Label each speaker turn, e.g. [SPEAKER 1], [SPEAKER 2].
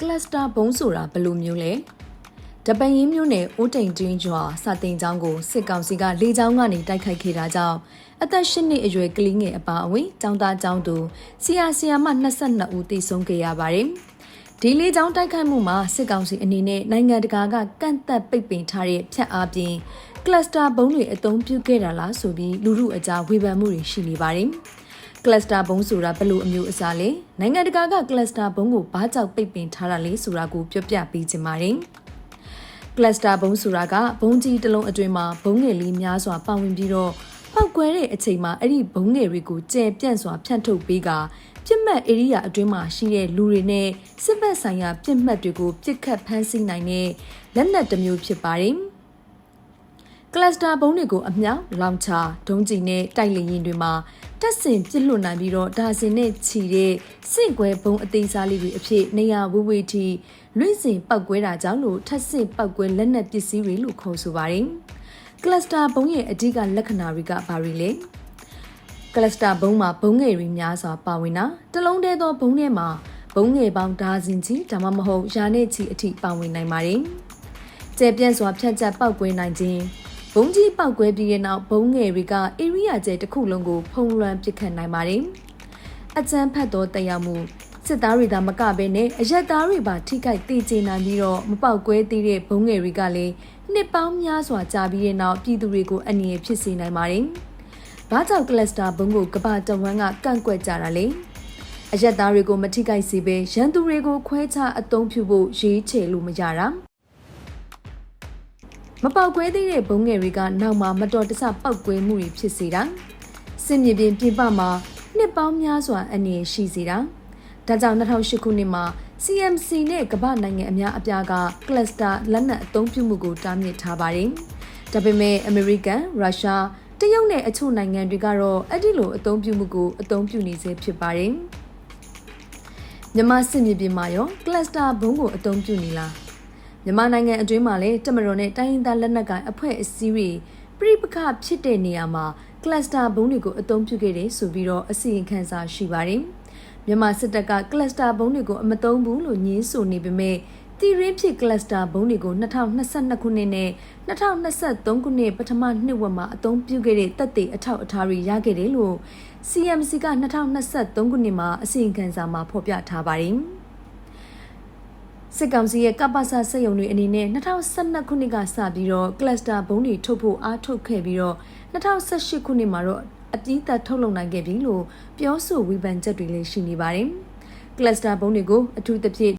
[SPEAKER 1] ကလစတာဘုံဆိုတာဘယ်လိုမျိုးလဲတပန်ရင်းမျိုးနဲ့အိုးတိမ်တွင်းကျွာစာတင်ကျောင်းကိုစစ်ကောင်စီကလေကြောင်းကနေတိုက်ခိုက်ခဲ့တာကြောင့်အသက်၈နှစ်အရွယ်ကလေးငယ်အပါအဝင်ကျောင်းသားကျောင်းသူဆရာမ22ဦးသေဆုံးခဲ့ရပါတယ်ဒီလေကြောင်းတိုက်ခိုက်မှုမှာစစ်ကောင်စီအနေနဲ့နိုင်ငံတကာကကန့်သက်ပိတ်ပင်ထားတဲ့ဖြတ်အားဖြင့်ကလစတာဘုံတွေအသုံးပြုခဲ့တာလားဆိုပြီးလူထုအကြားဝေဖန်မှုတွေရှိနေပါတယ်ကလစတာဘုံဆိုတာဘယ်လိုအမျိုးအစားလဲနိုင်ငံတကာကကလစတာဘုံကိုဘာကြောင့်ပိတ်ပင်ထားတာလဲဆိုတာကိုပြောပြပေးချင်ပါတယ်ကလစတာဘုံဆိုတာကဘုံကြီးတစ်လုံးအတွင်းမှာဘုံငယ်လေးများစွာပါဝင်ပြီးတော့ပောက်ကွဲတဲ့အချိန်မှာအဲ့ဒီဘုံငယ်တွေကိုကျဲပြန့်စွာဖြန့်ထုတ်ပေးကပြစ်မှတ်ဧရိယာအတွင်းမှာရှိတဲ့လူတွေနဲ့စစ်ဘက်ဆိုင်ရာပြစ်မှတ်တွေကိုပြစ်ခတ်ဖမ်းဆီးနိုင်တဲ့လက်နက်တစ်မျိုးဖြစ်ပါတယ်ကလစတာဘုံတွေကိုအမြောက်လောင်ချဒုံးကျည်နဲ့တိုက်လေရင်တွေမှာတက်ဆင်ပြစ်လွတ်နိုင်ပြီးတော့ဒါဇင်နဲ့ချီတဲ့စင့်ကွဲဘုံအသေးစားလေးတွေအဖြစ်နေရာဝေးဝေးထိလွင့်စင်ပောက်ကွဲတာကြောင့်လို့ထပ်ဆင့်ပောက်ကွဲလက်နက်ပစ္စည်းတွေလို့ခေါ်ဆိုပါတယ်ကလစတာဘုံရဲ့အဓိကလက္ခဏာတွေကဘာတွေလဲကလစတာဘုံမှာဘုံငယ်တွေများစွာပါဝင်တာတလုံးတည်းသောဘုံထဲမှာဘုံငယ်ပေါင်းဒါဇင်ချီဒါမှမဟုတ်ရာနဲ့ချီအထိပါဝင်နိုင်ပါတယ်ကျဲပြန့်စွာဖြန့်ကျက်ပောက်ကွဲနိုင်ခြင်းဘုံကြီးပောက်ကွဲပြီးတဲ့နောက်ဘုံငယ်တွေကဧရိယာကျဲတစ်ခုလုံးကိုဖုံးလွှမ်းပစ်ခတ်နိုင်ပါတယ်အကြမ်းဖက်သောတရားမှုစစ်သားတွေသာမကဘဲနဲ့အရက်သားတွေပါထိခိုက်သေးချင်နိုင်ပြီးတော့မပောက်ကွဲသေးတဲ့ဘုံငယ်တွေကလည်းနှစ်ပေါင်းများစွာကြာပြီးတဲ့နောက်ပြည်သူတွေကိုအန္တရာယ်ဖြစ်စေနိုင်ပါတယ်။ဘာကြောင့်ကလစတာဘုံကိုကမ္ဘာတဝန်းကကန့်ကွက်ကြတာလဲ။အရက်သားတွေကိုမထိခိုက်စေဘဲရန်သူတွေကိုခွဲခြားအသုံးပြုဖို့ရွေးချယ်လို့မရတာ။မပောက်ကွဲသေးတဲ့ဘုံငယ်တွေကနောက်မှာမတော်တဆပောက်ကွဲမှုတွေဖြစ်စေတာ။စစ်မြေပြင်ပြင်ပမှာနှစ်ပေါင်းများစွာအန္တရာယ်ရှိစေတာ။ဒါကြောင့်2008ခုနှစ်မှာ CMC နဲ့ကမ္ဘာနိုင်ငံအများအပြားကကလစတာလက်နက်အသုံးပြုမှုကိုတားမြစ်ထားပါတယ်။ဒါပေမဲ့အမေရိကန်၊ရုရှားတရုတ်နဲ့အချို့နိုင်ငံတွေကတော့အဲ့ဒီလိုအသုံးပြုမှုကိုအသုံးပြုနေစေဖြစ်ပါတယ်။မြန်မာစစ်မြေပြင်မှာရောကလစတာဘုံကိုအသုံးပြုနေလား။မြန်မာနိုင်ငံအတွင်းမှာလည်းတမတော်နဲ့တိုင်းရင်းသားလက်နက်ကိုင်အဖွဲ့အစည်းတွေပြိပခဖြစ်တဲ့နေရာမှာကလစတာဘုံတွေကိုအသုံးပြုခဲ့တယ်ဆိုပြီးတော့အစီရင်ခံစာရှိပါတယ်။မြန်မာစစ်တပ်ကကလစတာဘုံတွေကိုအမသုံးဘူးလို့ညင်းဆိုနေပေမဲ့တီရင်းဖြစ်ကလစတာဘုံတွေကို2022ခုနှစ်နဲ့2023ခုနှစ်ပထမနှစ်ဝက်မှာအသုံးပြုခဲ့တဲ့တပ်တွေအထောက်အထားတွေရခဲ့တယ်လို့ CMC က2023ခုနှစ်မှာအစီရင်ခံစာမှာဖော်ပြထားပါတယ်။စစ်ကောင်စီရဲ့ကပ္ပစစက်ရုံတွေအနေနဲ့2012ခုနှစ်ကစပြီးတော့ကလစတာဘုံတွေထုတ်ဖို့အားထုတ်ခဲ့ပြီးတော့2018ခုနှစ်မှာတော့အပြည့်သက်ထုတ်လုပ်နိုင်ခဲ့ပြီလို့ပြောဆိုဝေဖန်ချက်တွေလည်းရှိနေပါတယ်။ကလစတာဘုံတွေကိုအထူးသဖြင့်